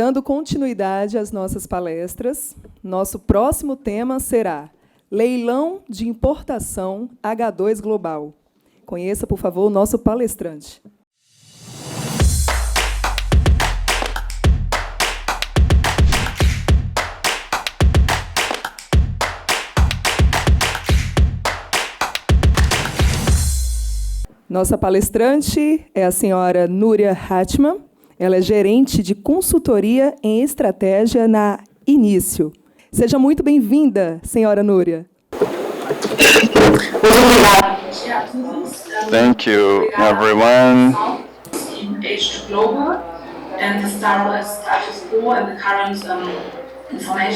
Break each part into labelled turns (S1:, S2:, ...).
S1: Dando continuidade às nossas palestras, nosso próximo tema será Leilão de Importação H2 Global. Conheça, por favor, o nosso palestrante. Nossa palestrante é a senhora Núria Hatchman. Ela é gerente de consultoria em estratégia na Início. Seja muito bem-vinda, senhora Núria.
S2: Thank you, everyone.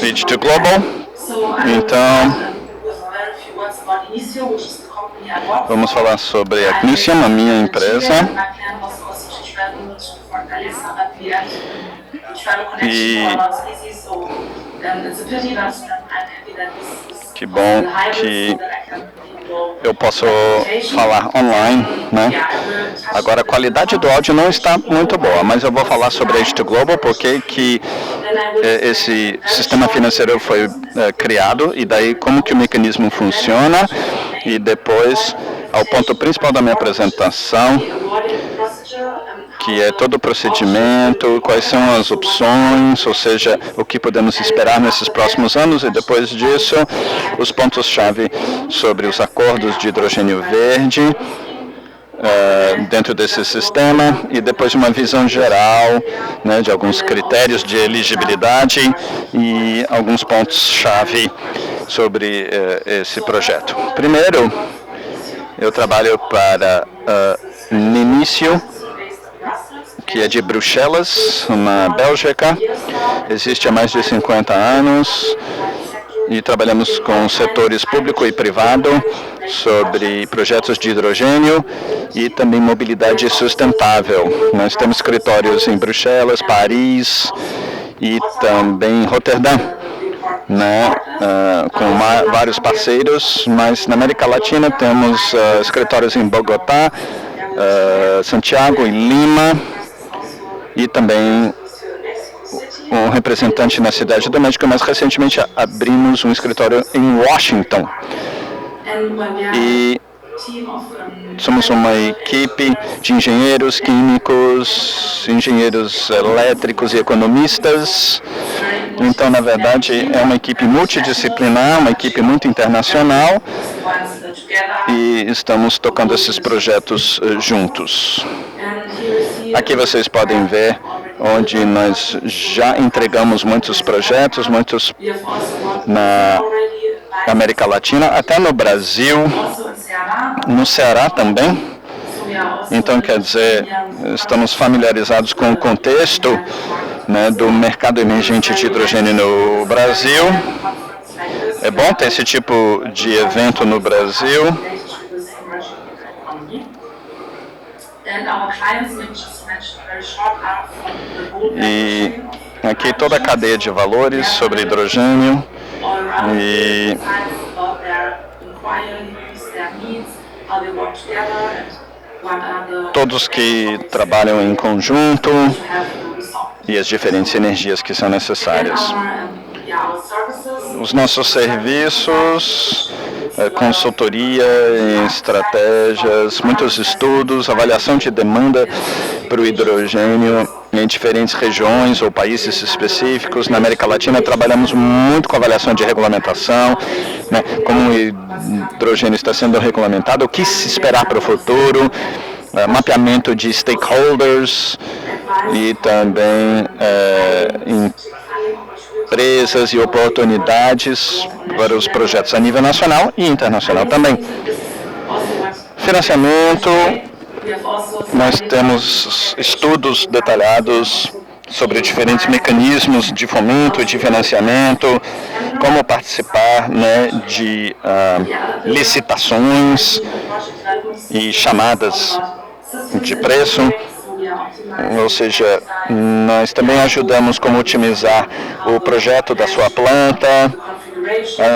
S2: H2 Global. Então, vamos falar sobre a Início, a minha empresa. E que bom que eu posso falar online, né? Agora, a qualidade do áudio não está muito boa, mas eu vou falar sobre a H2 Global, porque que esse sistema financeiro foi criado, e daí como que o mecanismo funciona, e depois, ao ponto principal da minha apresentação, que é todo o procedimento, quais são as opções, ou seja, o que podemos esperar nesses próximos anos, e depois disso, os pontos-chave sobre os acordos de hidrogênio verde dentro desse sistema, e depois uma visão geral, né, de alguns critérios de elegibilidade e alguns pontos-chave sobre esse projeto. Primeiro, eu trabalho para Início, que é de Bruxelas, na Bélgica. Existe há mais de 50 anos e trabalhamos com setores público e privado sobre projetos de hidrogênio e também mobilidade sustentável. Nós temos escritórios em Bruxelas, Paris e também em Roterdã, né, com vários parceiros, mas na América Latina temos escritórios em Bogotá, Santiago e Lima, e também um representante na Cidade do México, mas recentemente abrimos um escritório em Washington. E somos uma equipe de engenheiros químicos, engenheiros elétricos e economistas. Então, na verdade, é uma equipe multidisciplinar, uma equipe muito internacional, e estamos tocando esses projetos juntos. Aqui vocês podem ver onde nós já entregamos muitos projetos, muitos na América Latina, até no Brasil, no Ceará também. Então, quer dizer, estamos familiarizados com o contexto, né, do mercado emergente de hidrogênio no Brasil. É bom ter esse tipo de evento no Brasil. E aqui toda a cadeia de valores sobre hidrogênio e todos que trabalham em conjunto e as diferentes energias que são necessárias. Os nossos serviços, consultoria em estratégias, muitos estudos, avaliação de demanda para o hidrogênio em diferentes regiões ou países específicos. Na América Latina, trabalhamos muito com avaliação de regulamentação, né, como o hidrogênio está sendo regulamentado, o que se esperar para o futuro, mapeamento de stakeholders e também empresas e oportunidades para os projetos a nível nacional e internacional também. Financiamento, nós temos estudos detalhados sobre diferentes mecanismos de fomento, de financiamento, como participar, né, de licitações e chamadas de preço. Ou seja, nós também ajudamos como otimizar o projeto da sua planta,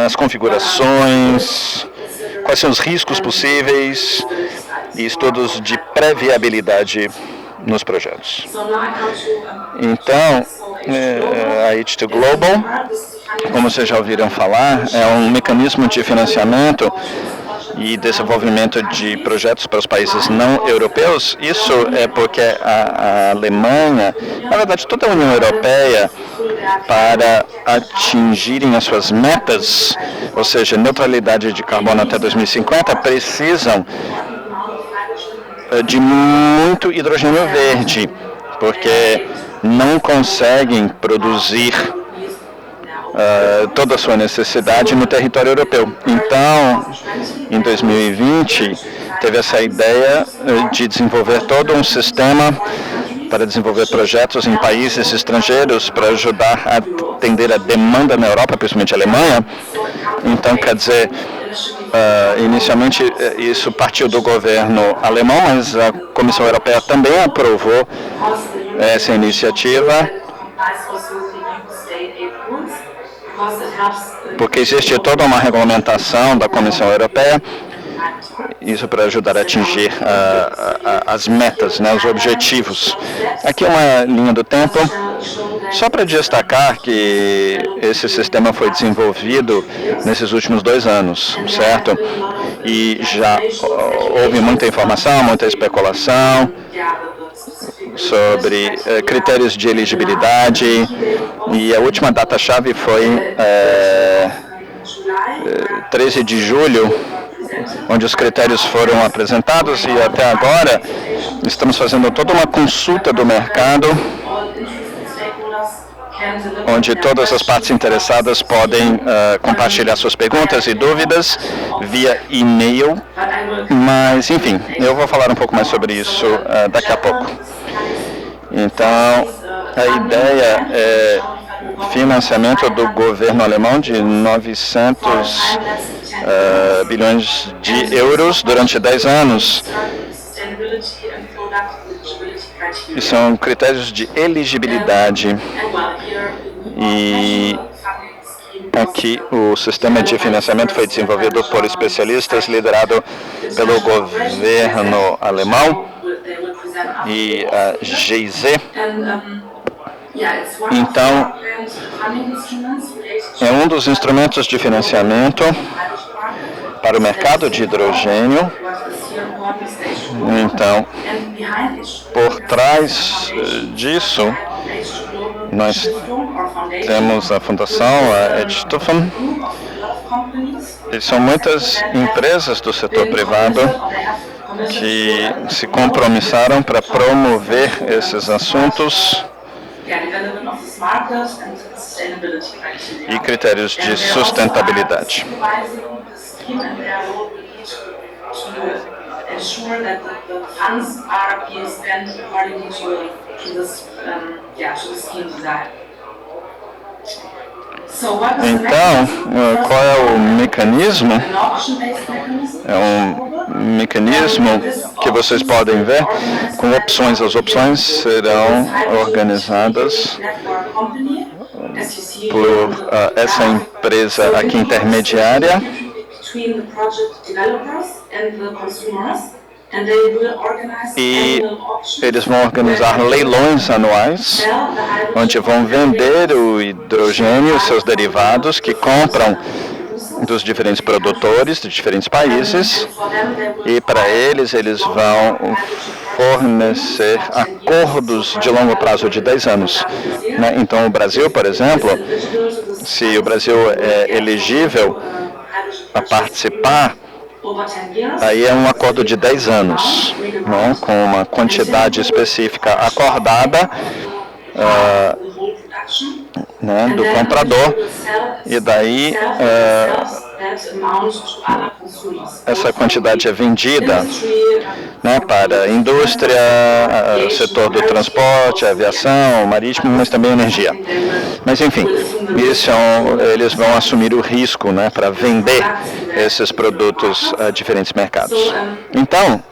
S2: as configurações, quais são os riscos possíveis e estudos de pré-viabilidade nos projetos. Então, a H2 Global, como vocês já ouviram falar, é um mecanismo de financiamento e desenvolvimento de projetos para os países não europeus. Isso é porque a Alemanha, na verdade toda a União Europeia, para atingirem as suas metas, ou seja, neutralidade de carbono até 2050, precisam de muito hidrogênio verde, porque não conseguem produzir toda a sua necessidade no território europeu. Então, em 2020, teve essa ideia de desenvolver todo um sistema para desenvolver projetos em países estrangeiros para ajudar a atender a demanda na Europa, principalmente a Alemanha. Então, quer dizer, inicialmente isso partiu do governo alemão, mas a Comissão Europeia também aprovou essa iniciativa, porque existe toda uma regulamentação da Comissão Europeia, isso para ajudar a atingir as metas, né, os objetivos. Aqui é uma linha do tempo, só para destacar que esse sistema foi desenvolvido nesses últimos 2 anos, certo? E já houve muita informação, muita especulação sobre critérios de elegibilidade, e a última data-chave foi 13 de julho, onde os critérios foram apresentados, e até agora estamos fazendo toda uma consulta do mercado, onde todas as partes interessadas podem compartilhar suas perguntas e dúvidas via e-mail, mas enfim, eu vou falar um pouco mais sobre isso daqui a pouco. Então, a ideia é financiamento do governo alemão de 900 bilhões de euros durante 10 anos. E são critérios de elegibilidade. E aqui o sistema de financiamento foi desenvolvido por especialistas, liderado pelo governo alemão e a GIZ. Então, é um dos instrumentos de financiamento para o mercado de hidrogênio. Então, por trás disso, nós temos a fundação, a H2. E são muitas empresas do setor privado que se compromissaram para promover esses assuntos e critérios de sustentabilidade. Então, qual é o mecanismo? É um mecanismo que vocês podem ver com opções. As opções serão organizadas por essa empresa aqui intermediária, e eles vão organizar leilões anuais, onde vão vender o hidrogênio e seus derivados que compram dos diferentes produtores de diferentes países, e para eles vão fornecer acordos de longo prazo de 10 anos. Né? Então, o Brasil, por exemplo, se o Brasil é elegível a participar, aí é um acordo de 10 anos, né, com uma quantidade específica acordada né, do comprador, e daí essa quantidade é vendida, né, para a indústria, setor do transporte, aviação, marítimo, mas também energia. Mas enfim, eles vão assumir o risco, né, para vender esses produtos a diferentes mercados. Então,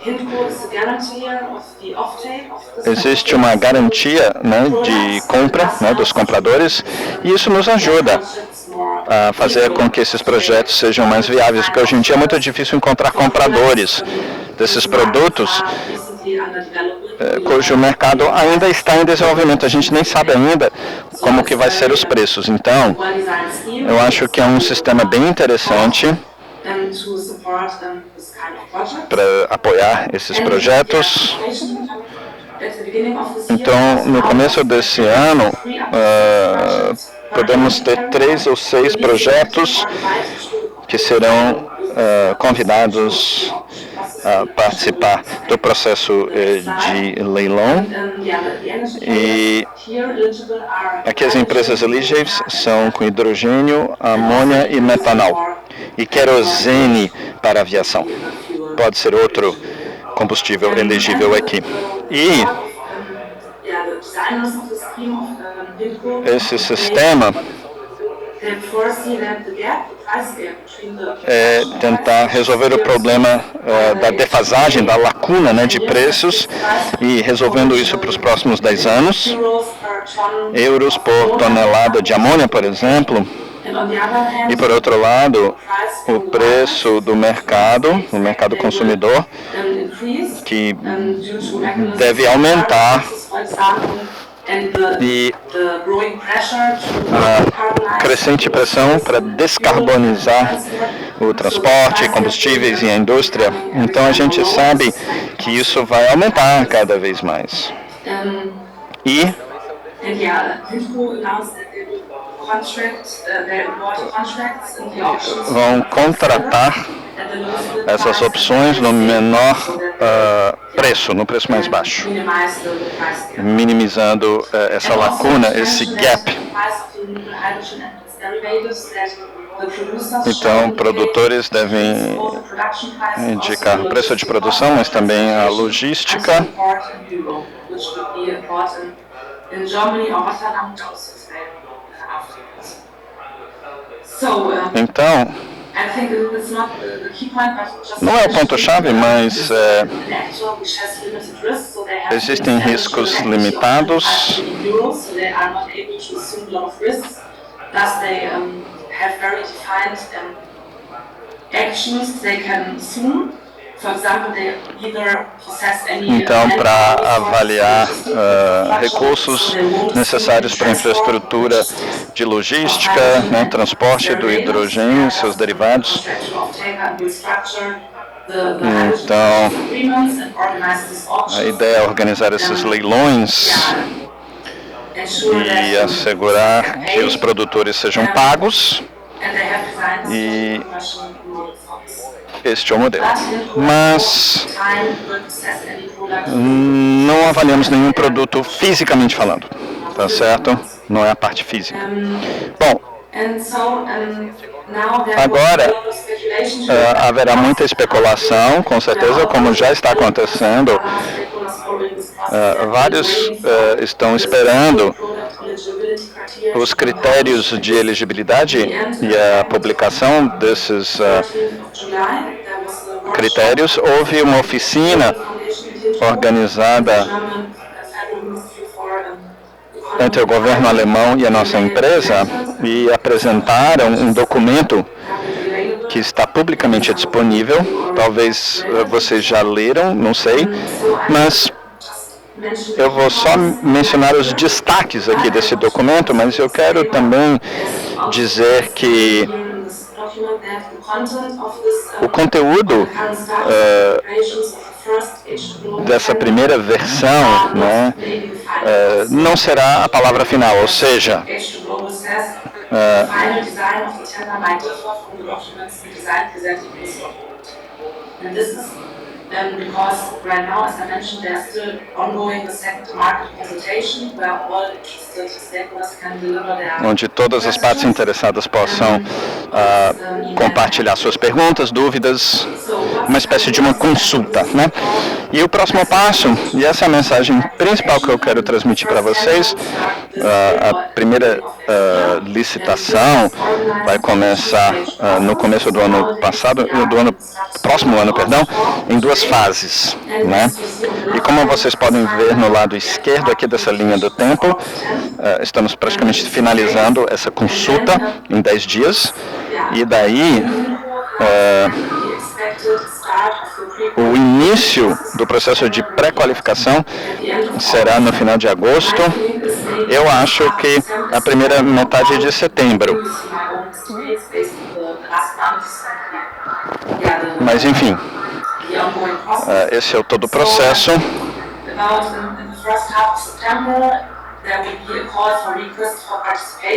S2: existe uma garantia, né, de compra, né, dos compradores, e isso nos ajuda a fazer com que esses projetos sejam mais viáveis, porque hoje em dia é muito difícil encontrar compradores desses produtos, cujo mercado ainda está em desenvolvimento. A gente nem sabe ainda como que vai ser os preços. Então, eu acho que é um sistema bem interessante para apoiar esses projetos. Então, no começo desse ano, podemos ter 3 ou 6 projetos que serão convidados a participar do processo de leilão. E aqui as empresas elegíveis são com hidrogênio, amônia e metanol. E querosene para aviação. Pode ser outro combustível elegível aqui. E esse sistema é tentar resolver o problema da defasagem, da lacuna, né, de preços, e resolvendo isso para os próximos 10 anos. Euros por tonelada de amônia, por exemplo. E, por outro lado, o preço do mercado, o mercado consumidor, que deve aumentar, e a crescente pressão para descarbonizar o transporte, combustíveis e a indústria. Então, a gente sabe que isso vai aumentar cada vez mais. E vão contratar essas opções no menor preço, no preço mais baixo, minimizando essa lacuna, esse gap. Então, produtores devem indicar o preço de produção, mas também a logística. Então, não é o ponto-chave, mas existem riscos limitados. Então, para avaliar recursos necessários para a infraestrutura de logística, né, transporte do hidrogênio e seus derivados. Então, a ideia é organizar esses leilões e assegurar que os produtores sejam pagos. E este é o modelo. Mas não avaliamos nenhum produto fisicamente falando, tá certo? Não é a parte física. Bom, agora haverá muita especulação, com certeza, como já está acontecendo. Vários estão esperando os critérios de elegibilidade e a publicação desses critérios. Houve uma oficina organizada entre o governo alemão e a nossa empresa e apresentaram um documento que está publicamente disponível. Talvez vocês já leram, não sei, mas eu vou só mencionar os destaques aqui desse documento, mas eu quero também dizer que o conteúdo dessa primeira versão, né, não será a palavra final, ou seja, because right now, as I mentioned, there's still ongoing the second market consultation where all interested stakeholders can deliver their onde todas as partes interessadas possam compartilhar suas perguntas, dúvidas, uma espécie de uma consulta, né? E o próximo passo, e essa é a mensagem principal que eu quero transmitir para vocês, a primeira licitação vai começar no começo do ano passado, próximo ano, perdão, em 2 fases, né? E como vocês podem ver no lado esquerdo aqui dessa linha do tempo, estamos praticamente finalizando essa consulta em 10 dias, e daí O início do processo de pré-qualificação será no final de agosto. Eu acho que a primeira metade de setembro. Mas, enfim, esse é o todo o processo.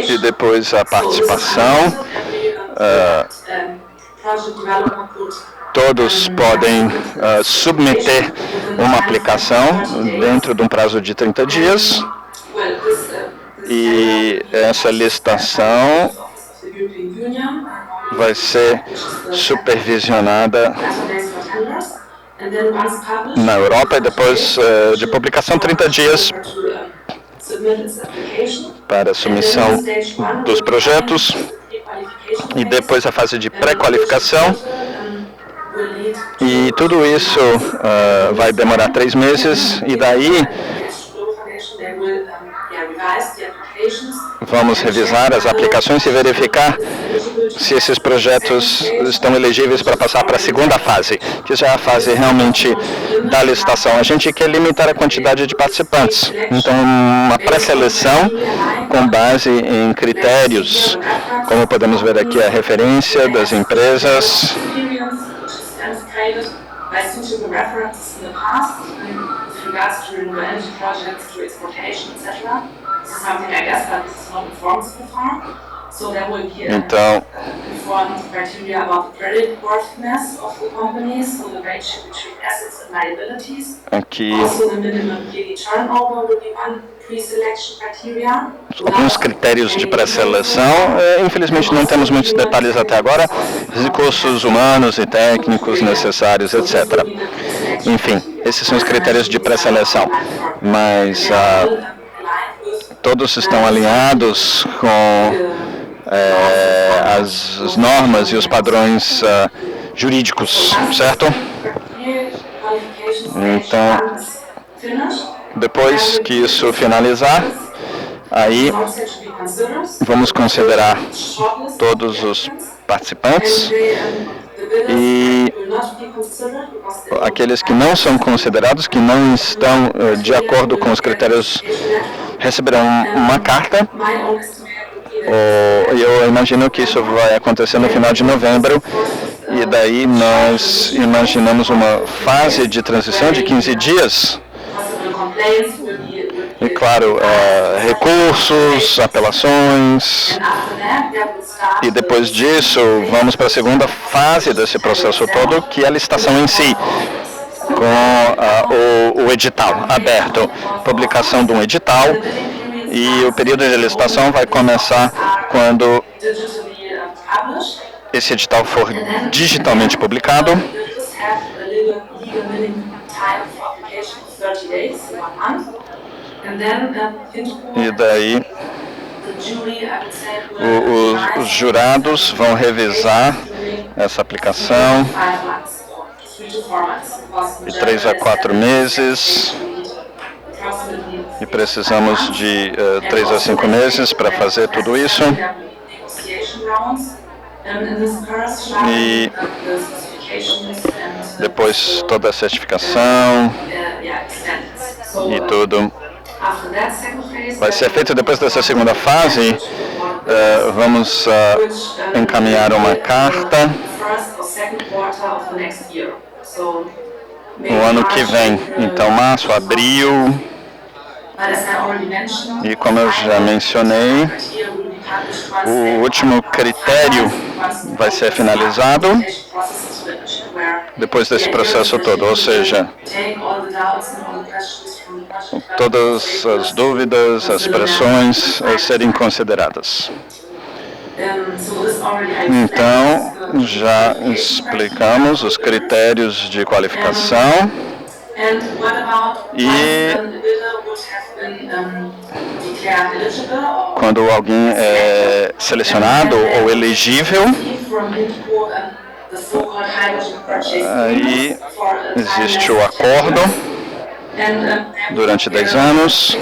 S2: E depois a participação. Todos podem submeter uma aplicação dentro de um prazo de 30 dias. E essa licitação vai ser supervisionada na Europa e depois de publicação 30 dias para a submissão dos projetos e depois a fase de pré-qualificação. E tudo isso vai demorar 3 meses e daí vamos revisar as aplicações e verificar se esses projetos estão elegíveis para passar para a segunda fase, que já é a fase realmente da licitação. A gente quer limitar a quantidade de participantes, então uma pré-seleção com base em critérios, como podemos ver aqui a referência das empresas, então, aqui alguns critérios de pré-seleção. Infelizmente não temos muitos detalhes até agora, recursos humanos e técnicos necessários, etc. Enfim, esses são os critérios de pré-seleção, mas todos estão alinhados com as normas e os padrões jurídicos, certo? Então, depois que isso finalizar, aí vamos considerar todos os participantes e aqueles que não são considerados, que não estão de acordo com os critérios, receberão uma carta. Eu imagino que isso vai acontecer no final de novembro e daí nós imaginamos uma fase de transição de 15 dias. E claro, recursos, apelações, e depois disso vamos para a segunda fase desse processo todo, que é a licitação em si, com o edital aberto, publicação de um edital, e o período de licitação vai começar quando esse edital for digitalmente publicado. E daí os jurados vão revisar essa aplicação de 3 a 4 meses e precisamos de 3 a 5 meses para fazer tudo isso. E depois toda a certificação e tudo vai ser feito depois dessa segunda fase. Vamos encaminhar uma carta no ano que vem, então março, abril, e como eu já mencionei, o último critério vai ser finalizado depois desse processo todo, ou seja, todas as dúvidas, as pressões serem consideradas. Então, já explicamos os critérios de qualificação e quando alguém é selecionado ou elegível, aí existe o acordo durante 10 anos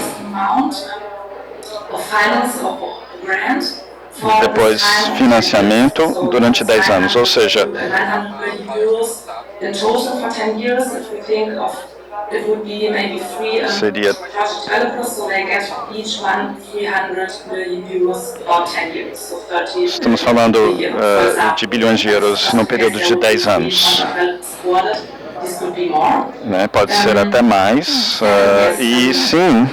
S2: depois financiamento durante 10 anos, ou seja, seria estamos falando de bilhões de euros no período de 10 anos. Né, pode ser até mais, e sim,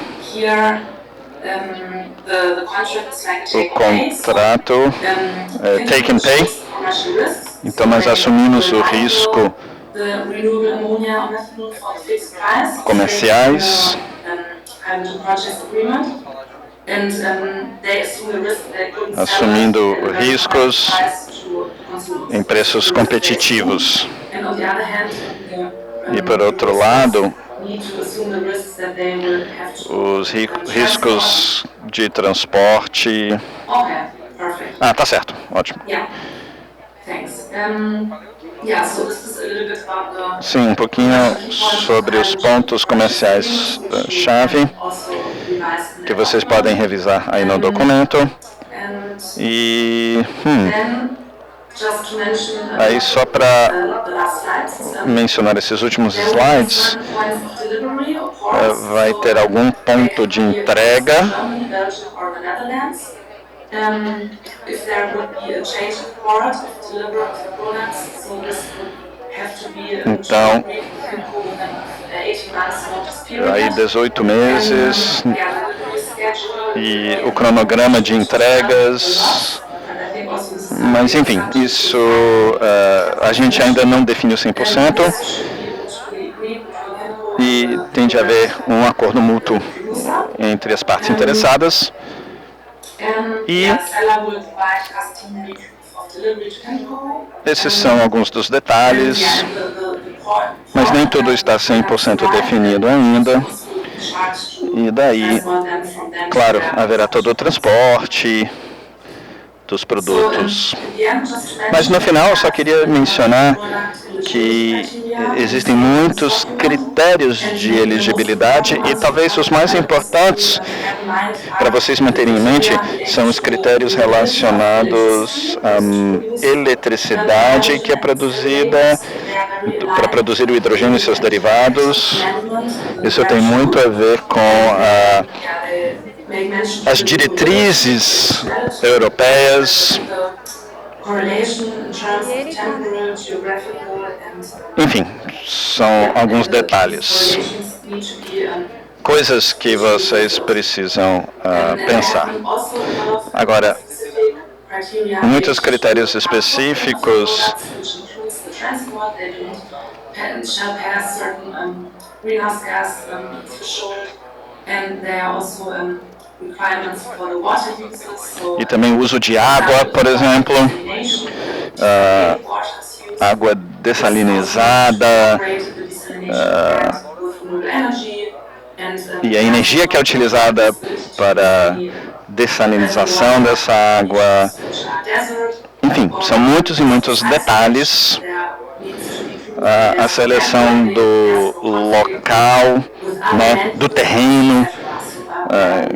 S2: o contrato take and pay, então nós assumimos o risco comerciais, assumindo riscos em preços competitivos. E, por outro lado, os riscos de transporte... Ah, tá certo. Ótimo. Sim, um pouquinho sobre os pontos comerciais chave que vocês podem revisar aí no documento. E... Aí, só para mencionar esses últimos slides, vai ter algum ponto de entrega. Então, aí 18 meses e o cronograma de entregas. Mas, enfim, isso a gente ainda não definiu 100% e tem de haver um acordo mútuo entre as partes interessadas. E esses são alguns dos detalhes, mas nem tudo está 100% definido ainda. E daí, claro, haverá todo o transporte dos produtos. Mas no final eu só queria mencionar que existem muitos critérios de elegibilidade e talvez os mais importantes para vocês manterem em mente são os critérios relacionados à eletricidade que é produzida para produzir o hidrogênio e seus derivados. Isso tem muito a ver com as diretrizes europeias. Enfim, são alguns detalhes, coisas que vocês precisam pensar. Agora, muitos critérios específicos e também o uso de água, por exemplo, água dessalinizada, e a energia que é utilizada para dessalinização dessa água. Enfim, são muitos e muitos detalhes. A seleção do local, né, do terreno,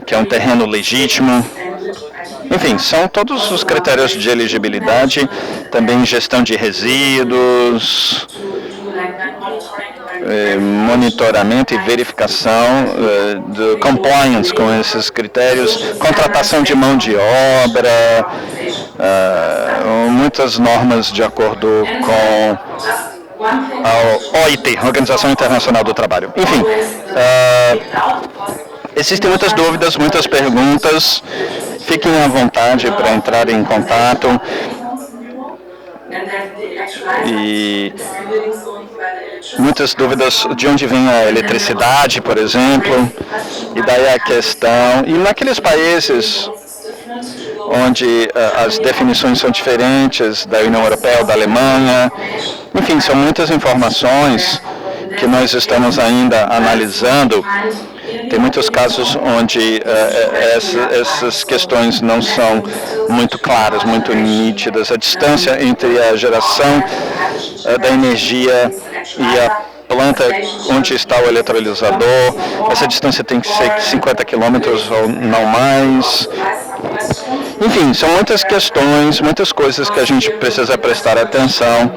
S2: que é um terreno legítimo. Enfim, são todos os critérios de elegibilidade, também gestão de resíduos, monitoramento e verificação do compliance com esses critérios, contratação de mão de obra, muitas normas de acordo com a OIT, Organização Internacional do Trabalho. Enfim, existem muitas dúvidas, muitas perguntas. Fiquem à vontade para entrar em contato. E muitas dúvidas de onde vem a eletricidade, por exemplo, e daí a questão. E naqueles países onde as definições são diferentes da União Europeia ou da Alemanha, enfim, são muitas informações que nós estamos ainda analisando. Tem muitos casos onde essas questões não são muito claras, muito nítidas. A distância entre a geração da energia e a planta onde está o eletrolisador, essa distância tem que ser 50 quilômetros ou não mais. Enfim, são muitas questões, muitas coisas que a gente precisa prestar atenção.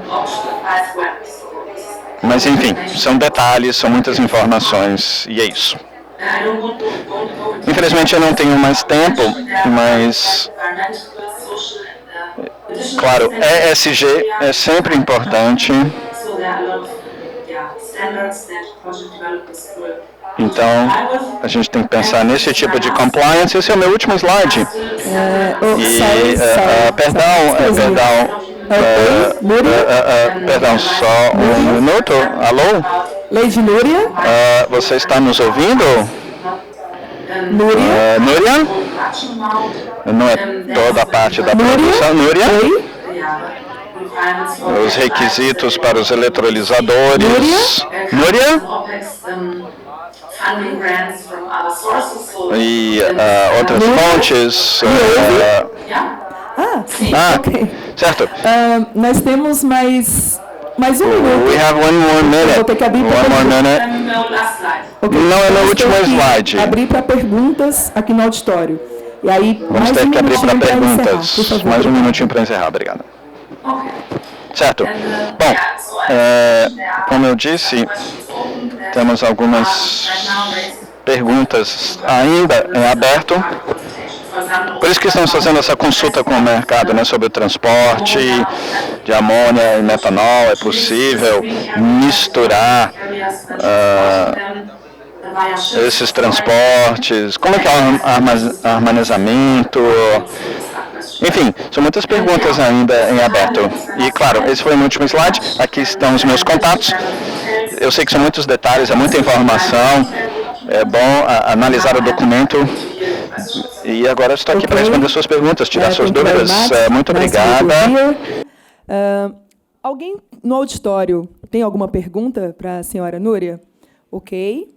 S2: Mas, enfim, são detalhes, são muitas informações, e é isso. Infelizmente, eu não tenho mais tempo, mas, claro, ESG é sempre importante. Então, a gente tem que pensar nesse tipo de compliance. Esse é o meu último slide. Perdão, só um minuto. Alô?
S1: Lady Núria?
S2: Você está nos ouvindo?
S1: Núria?
S2: Núria? Não é toda a parte da produção. Núria? Os requisitos para os eletrolisadores. Núria? E outras fontes.
S1: Ok.
S2: Certo.
S1: Nós temos mais um minuto.
S2: We have one more minute.
S1: Vou ter que abrir
S2: One more minute. Não, é no último slide.
S1: Abrir para perguntas aqui no auditório. E aí,
S2: vamos ter que abrir para perguntas. Mais um minutinho para encerrar. Obrigado. Certo. Bom, como eu disse, temos algumas perguntas ainda em aberto. Por isso que estamos fazendo essa consulta com o mercado, né, sobre o transporte de amônia e metanol. É possível misturar esses transportes? Como é que é o armazenamento? Enfim, são muitas perguntas ainda em aberto. E, claro, esse foi o meu último slide. Aqui estão os meus contatos. Eu sei que são muitos detalhes, é muita informação. É bom analisar o documento. E agora estou aqui para responder suas perguntas, tirar suas dúvidas. Muito obrigada.
S1: Alguém no auditório tem alguma pergunta para a senhora Núria? Ok.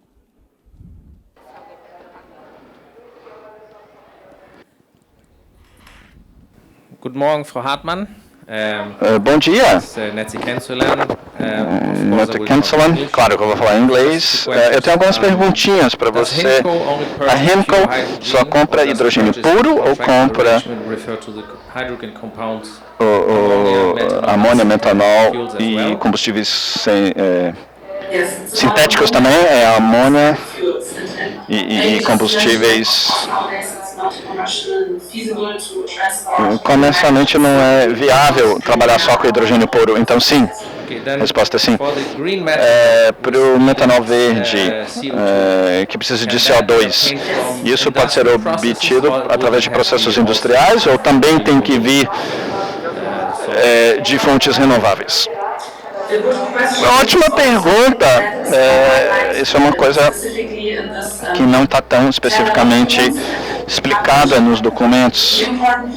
S3: Guten Morgen, Frau Hartmann.
S2: Bom dia.
S3: Nett Sie kennenzulernen.
S2: Nett kennenzulernen. Claro que eu vou falar em inglês. Eu tenho algumas perguntinhas para você. A Henkel só compra hidrogênio puro ou compra amônia, metanol e combustíveis sintéticos também? É amônia e combustíveis. Comercialmente não é viável trabalhar só com hidrogênio puro, então sim. A resposta é sim. Para o metanol verde, que precisa de CO2, isso pode ser obtido através de processos industriais ou também tem que vir de fontes renováveis? Ótima pergunta. Isso é uma coisa que não está tão especificamente explicada nos documentos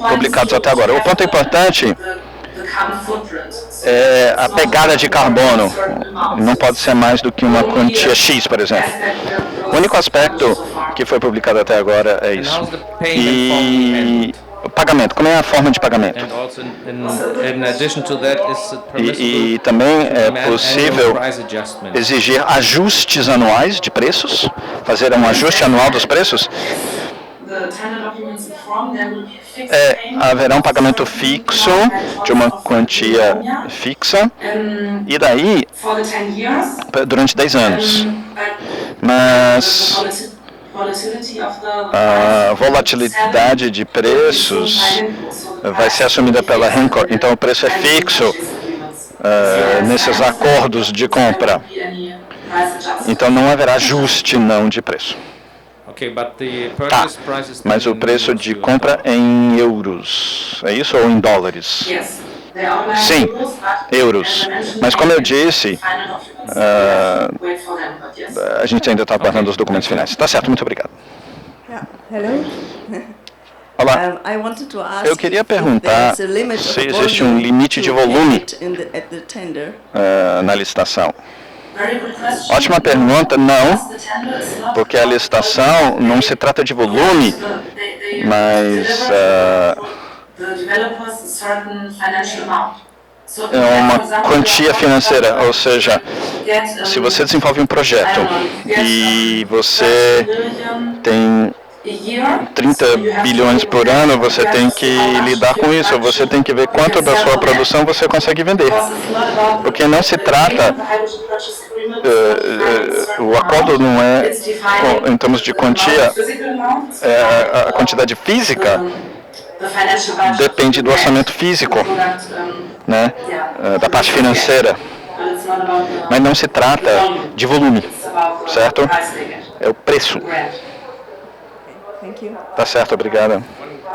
S2: publicados até agora. O ponto importante é a pegada de carbono. Não pode ser mais do que uma quantia X, por exemplo. O único aspecto que foi publicado até agora é isso. E o pagamento, como é a forma de pagamento? E também é possível exigir ajustes anuais de preços, fazer um ajuste anual dos preços. Haverá um pagamento fixo de uma quantia fixa e daí durante 10 anos. Mas a volatilidade de preços vai ser assumida pela Henkel, então o preço é fixo nesses acordos de compra. Então não haverá ajuste não de preço. Tá, mas o preço de compra é em euros, é isso ou em dólares? Sim, euros. Mas como eu disse, a gente ainda está aguardando os documentos finais. Tá certo, muito obrigado. Olá, eu queria perguntar se existe um limite de volume na licitação. Ótima pergunta, não, porque a licitação não se trata de volume, mas é uma quantia financeira, ou seja, se você desenvolve um projeto e você tem 30 bilhões por ano, você tem que lidar com isso, você tem que ver quanto da sua produção você consegue vender. Porque não se trata, o acordo não é, em termos de quantia, a quantidade física depende do orçamento físico, né, da parte financeira. Mas não se trata de volume, certo? É o preço. Tá certo, obrigada.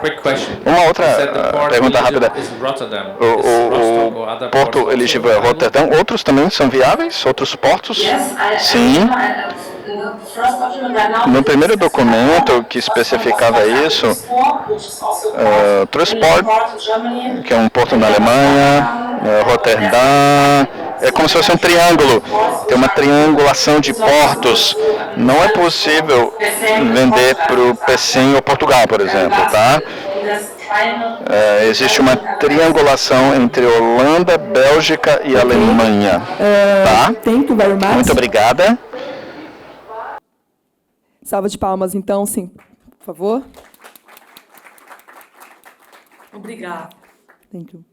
S3: Quick question.
S2: Uma outra
S3: You said the port
S2: pergunta rápida.
S3: is Rotterdam. Is Rostock or
S2: O
S3: other
S2: porto
S3: ports
S2: elegível é
S3: also viable?
S2: Roterdão. Outros também são viáveis? Outros portos? Sim. No primeiro documento que especificava isso, Transport, que é um porto na Alemanha, Roterdão, é como se fosse um triângulo, tem uma triangulação de portos. Não é possível vender para o Pecém ou Portugal, por exemplo, tá? Existe uma triangulação entre Holanda, Bélgica e Alemanha, tá?
S1: Thank you very much.
S2: Muito obrigada.
S1: Salva de palmas, então, sim, por favor.
S4: Obrigada.
S1: Thank you.